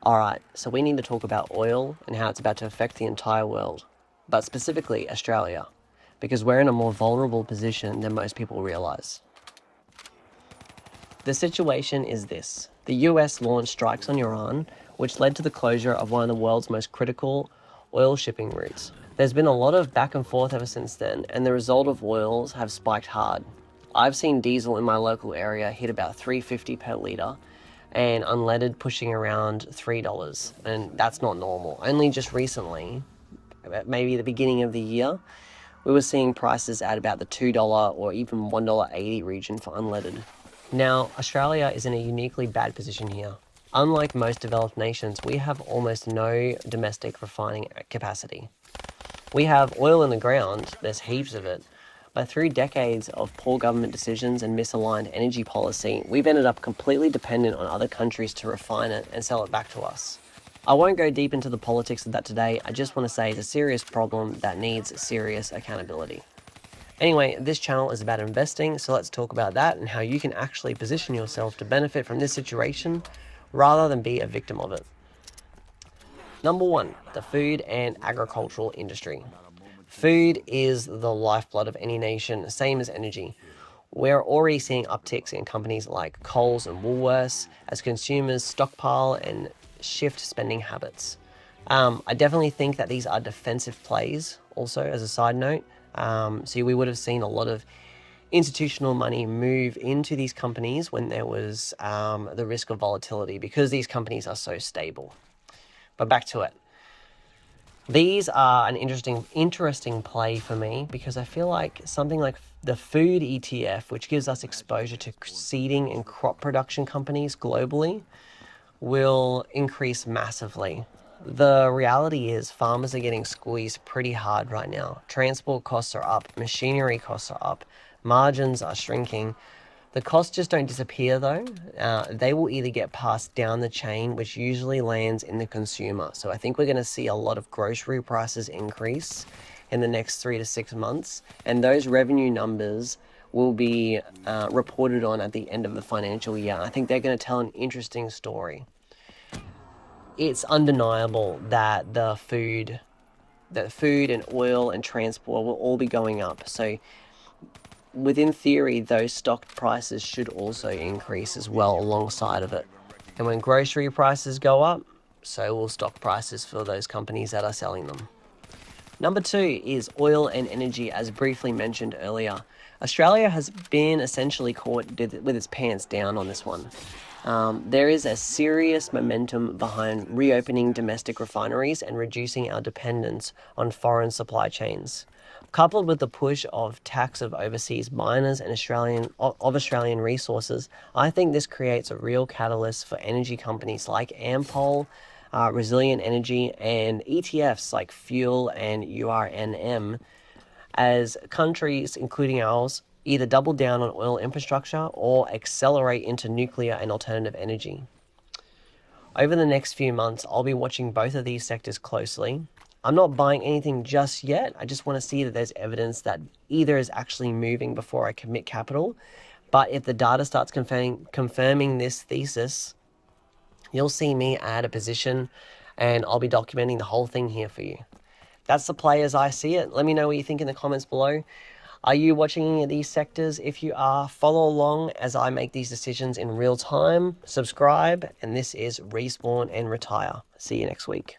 Alright, so we need to talk about oil and how it's about to affect the entire world, but specifically Australia, because we're in a more vulnerable position than most people realise. The situation is this. The US launched strikes on Iran, which led to the closure of one of the world's most critical oil shipping routes. There's been a lot of back and forth ever since then, and the result of oils have spiked hard. I've seen diesel in my local area hit about $3.50 per litre, and unleaded pushing around $3, and that's not normal. Only just recently, maybe the beginning of the year, we were seeing prices at about the $2 or even $1.80 region for unleaded. Now, Australia is in a uniquely bad position here. Unlike most developed nations, we have almost no domestic refining capacity. We have oil in the ground, there's heaps of it, but through decades of poor government decisions and misaligned energy policy, we've ended up completely dependent on other countries to refine it and sell it back to us. I won't go deep into the politics of that today, I just want to say it's a serious problem that needs serious accountability. Anyway, this channel is about investing, so let's talk about that and how you can actually position yourself to benefit from this situation rather than be a victim of it. Number one, the food and agricultural industry. Food is the lifeblood of any nation, same as energy. We're already seeing upticks in companies like Coles and Woolworths as consumers stockpile and shift spending habits. I definitely think that these are defensive plays, also as a side note. So we would have seen a lot of institutional money move into these companies when there was the risk of volatility because these companies are so stable. But back to it. These are an interesting play for me because I feel like something like the food ETF, which gives us exposure to seeding and crop production companies globally, will increase massively. The reality is farmers are getting squeezed pretty hard right now. Transport costs are up, machinery costs are up, margins are shrinking. The costs just don't disappear though. They will either get passed down the chain, which usually lands in the consumer. So I think we're going to see a lot of grocery prices increase in the next 3 to 6 months. And those revenue numbers will be reported on at the end of the financial year. I think they're going to tell an interesting story. It's undeniable that the food and oil and transport will all be going up. So within theory, those stock prices should also increase as well alongside of it. And when grocery prices go up, so will stock prices for those companies that are selling them. Number two is oil and energy, as briefly mentioned earlier. Australia has been essentially caught with its pants down on this one. There is a serious momentum behind reopening domestic refineries and reducing our dependence on foreign supply chains. Coupled with the push of tax of overseas miners and Australian resources, I think this creates a real catalyst for energy companies like Ampol, Resilient Energy, and ETFs like Fuel and URNM, as countries, including ours, either double down on oil infrastructure or accelerate into nuclear and alternative energy. Over the next few months, I'll be watching both of these sectors closely. I'm not buying anything just yet. I just want to see that there's evidence that either is actually moving before I commit capital. But if the data starts confirming this thesis, you'll see me add a position and I'll be documenting the whole thing here for you. That's the play as I see it. Let me know what you think in the comments below. Are you watching any of these sectors? If you are, follow along as I make these decisions in real time. Subscribe, and this is Respawn and Retire. See you next week.